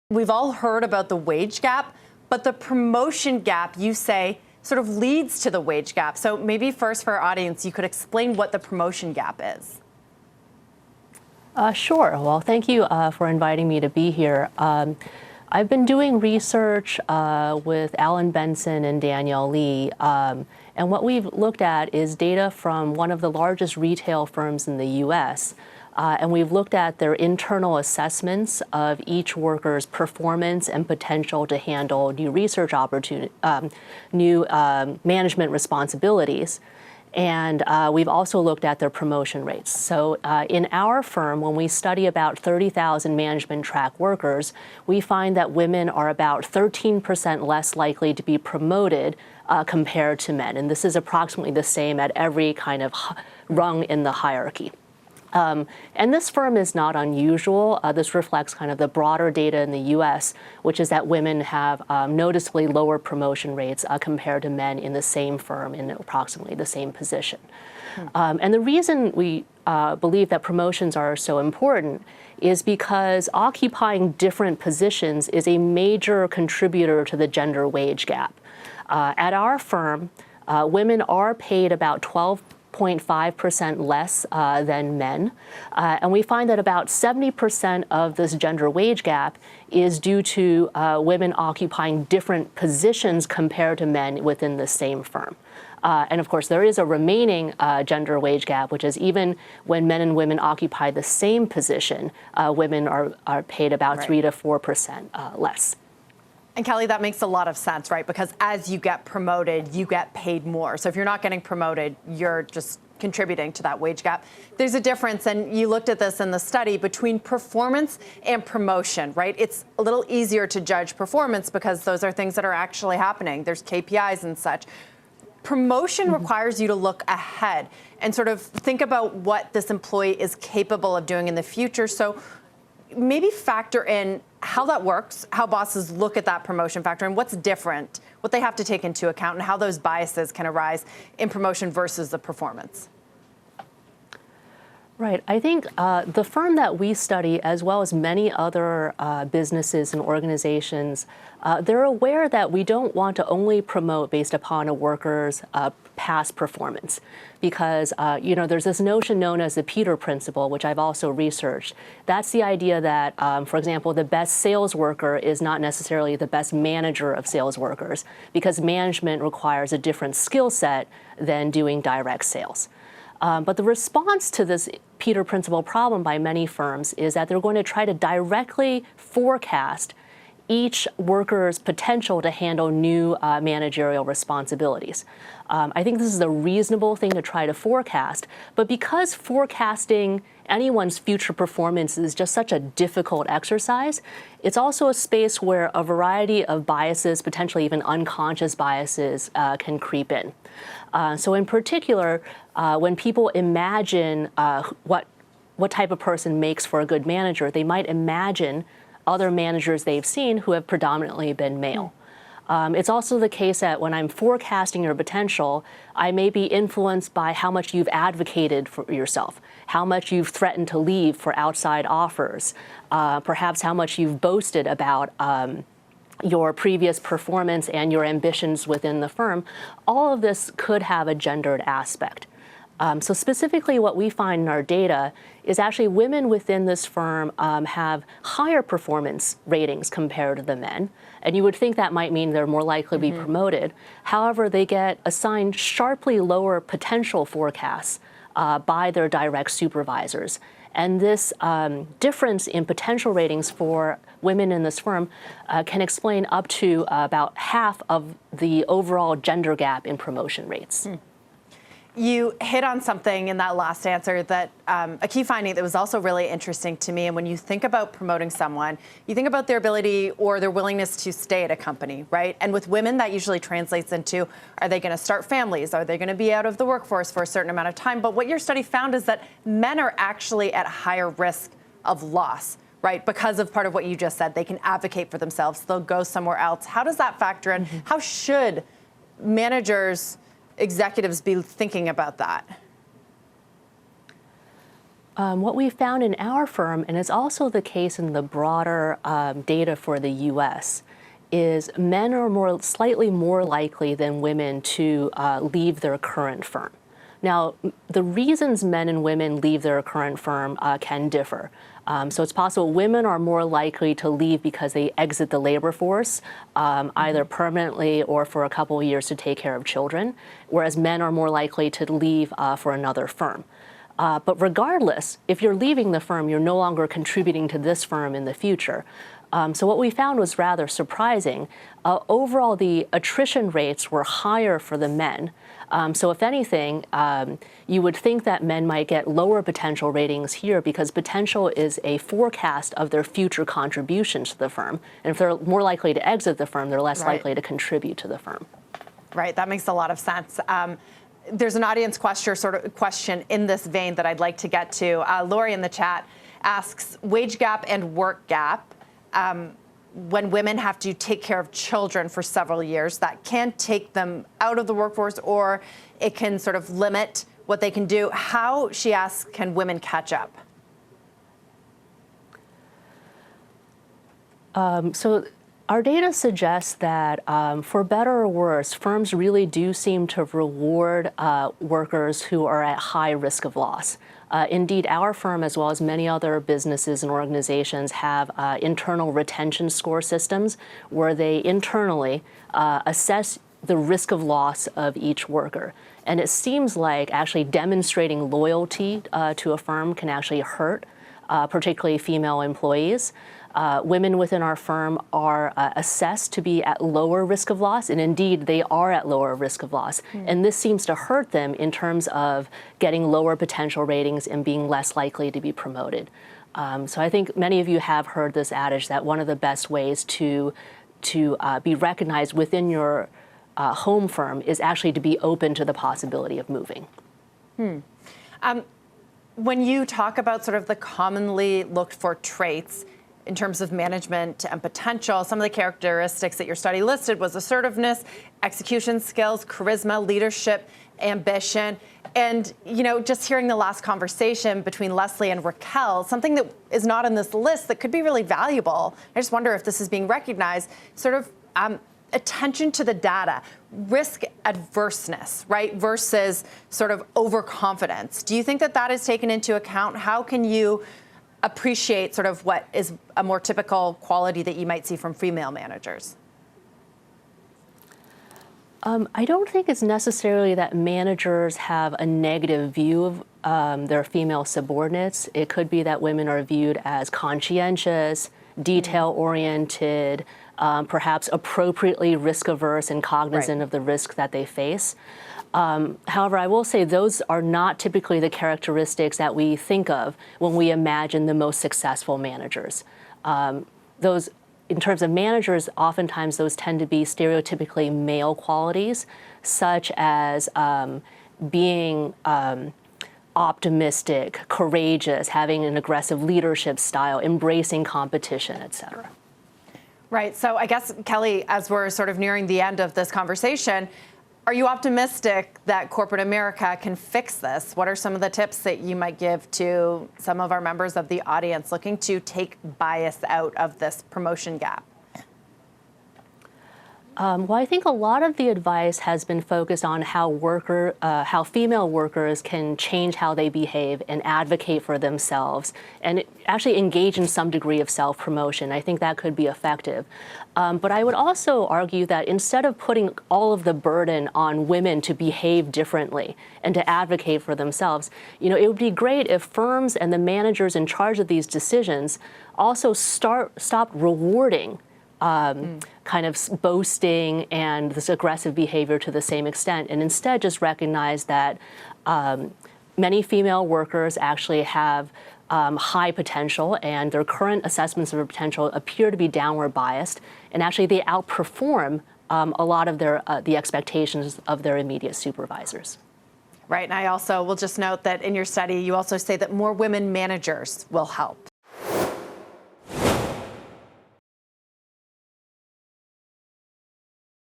We've all heard about the wage gap, but the promotion gap, you say, sort of leads to the wage gap. So maybe first for our audience, you could explain what the promotion gap is. Sure. Well, thank you for inviting me to be here. I've been doing research with Alan Benson and Danielle Lee, and what we've looked at is data from one of the largest retail firms in the U.S., and we've looked at their internal assessments of each worker's performance and potential to handle new research opportunity, new management responsibilities. And we've also looked at their promotion rates. So in our firm, when we study about 30,000 management track workers, we find that women are about 13% less likely to be promoted compared to men. And this is approximately the same at every kind of rung in the hierarchy. And this firm is not unusual. This reflects kind of the broader data in the U.S., which is that women have noticeably lower promotion rates compared to men in the same firm in approximately the same position. And the reason we believe that promotions are so important is because occupying different positions is a major contributor to the gender wage gap. At our firm, women are paid about 12.5% less than men. And we find that about 70% of this gender wage gap is due to women occupying different positions compared to men within the same firm. And of course, there is a remaining gender wage gap, which is even when men and women occupy the same position, women are paid about 3 to 4% less. And Kelly, that makes a lot of sense, right? Because as you get promoted, you get paid more. So if you're not getting promoted, you're just contributing to that wage gap. There's a difference, and you looked at this in the study, between performance and promotion, right? It's a little easier to judge performance because those are things that are actually happening. There's KPIs and such. Promotion requires you to look ahead and sort of think about what this employee is capable of doing in the future. So maybe factor in how that works, how bosses look at that promotion factor, and what's different, what they have to take into account, and how those biases can arise in promotion versus the performance. Right. I think the firm that we study, as well as many other businesses and organizations, they're aware that we don't want to only promote based upon a worker's past performance, because there's this notion known as the Peter Principle, which I've also researched. That's the idea that, for example, the best sales worker is not necessarily the best manager of sales workers, because management requires a different skill set than doing direct sales. But the response to this Peter Principle problem by many firms is that they're going to try to directly forecast each worker's potential to handle new managerial responsibilities. I think this is a reasonable thing to try to forecast, but because forecasting anyone's future performance is just such a difficult exercise, it's also a space where a variety of biases, potentially even unconscious biases, can creep in. So in particular, when people imagine what type of person makes for a good manager, they might imagine other managers they've seen who have predominantly been male. It's also the case that when I'm forecasting your potential, I may be influenced by how much you've advocated for yourself, how much you've threatened to leave for outside offers, perhaps how much you've boasted about your previous performance and your ambitions within the firm. All of this could have a gendered aspect. So specifically what we find in our data is actually women within this firm have higher performance ratings compared to the men. And you would think that might mean they're more likely to be promoted. However, they get assigned sharply lower potential forecasts by their direct supervisors. And this difference in potential ratings for women in this firm can explain up to about half of the overall gender gap in promotion rates. You hit on something in that last answer that a key finding that was also really interesting to me. And when you think about promoting someone, you think about their ability or their willingness to stay at a company, right? And with women, that usually translates into, are they going to start families? Are they going to be out of the workforce for a certain amount of time? But what your study found is that men are actually at higher risk of loss, right? Because of part of what you just said. They can advocate for themselves. They'll go somewhere else. How does that factor in? How should managers, executives be thinking about that? What we found in our firm, and it's also the case in the broader data for the U.S., is men are slightly more likely than women to leave their current firm. Now, the reasons men and women leave their current firm can differ. So it's possible women are more likely to leave because they exit the labor force, either permanently or for a couple of years to take care of children, whereas men are more likely to leave for another firm. But regardless, if you're leaving the firm, you're no longer contributing to this firm in the future. So what we found was rather surprising. Overall, the attrition rates were higher for the men. So if anything, you would think that men might get lower potential ratings here because potential is a forecast of their future contributions to the firm. And if they're more likely to exit the firm, they're less likely to contribute to the firm. Right, that makes a lot of sense. There's an audience question in this vein that I'd like to get to. Lori in the chat asks, wage gap and work gap. When women have to take care of children for several years, that can take them out of the workforce, or it can sort of limit what they can do. How, she asks, can women catch up? So our data suggests that for better or worse, firms really do seem to reward workers who are at high risk of loss. Indeed, our firm, as well as many other businesses and organizations, have internal retention score systems where they internally assess the risk of loss of each worker. And it seems like actually demonstrating loyalty to a firm can actually hurt, particularly female employees. Women within our firm are assessed to be at lower risk of loss, and indeed they are at lower risk of loss. And this seems to hurt them in terms of getting lower potential ratings and being less likely to be promoted. So I think many of you have heard this adage that one of the best ways to be recognized within your home firm is actually to be open to the possibility of moving. When you talk about sort of the commonly looked for traits in terms of management and potential, some of the characteristics that your study listed was assertiveness, execution skills, charisma, leadership, ambition. And, you know, just hearing the last conversation between Leslie and Raquel, something that is not in this list that could be really valuable, I just wonder if this is being recognized, sort of attention to the data, risk adverseness, right, versus sort of overconfidence. Do you think that that is taken into account? How can you appreciate sort of what is a more typical quality that you might see from female managers? I don't think it's necessarily that managers have a negative view of their female subordinates. It could be that women are viewed as conscientious, detail-oriented, perhaps appropriately risk-averse and cognizant of the risk that they face. However, I will say those are not typically the characteristics that we think of when we imagine the most successful managers. Those, in terms of managers, oftentimes those tend to be stereotypically male qualities, such as being optimistic, courageous, having an aggressive leadership style, embracing competition, et cetera. Right. So I guess, Kelly, as we're sort of nearing the end of this conversation, are you optimistic that corporate America can fix this? What are some of the tips that you might give to some of our members of the audience looking to take bias out of this promotion gap? Well, I think a lot of the advice has been focused on how female workers can change how they behave and advocate for themselves and actually engage in some degree of self-promotion. I think that could be effective. But I would also argue that instead of putting all of the burden on women to behave differently and to advocate for themselves, you know, it would be great if firms and the managers in charge of these decisions also stopped rewarding kind of boasting and this aggressive behavior to the same extent, and instead just recognize that many female workers actually have high potential, and their current assessments of their potential appear to be downward biased, and actually they outperform a lot of the expectations of their immediate supervisors. Right, and I also will just note that in your study, you also say that more women managers will help.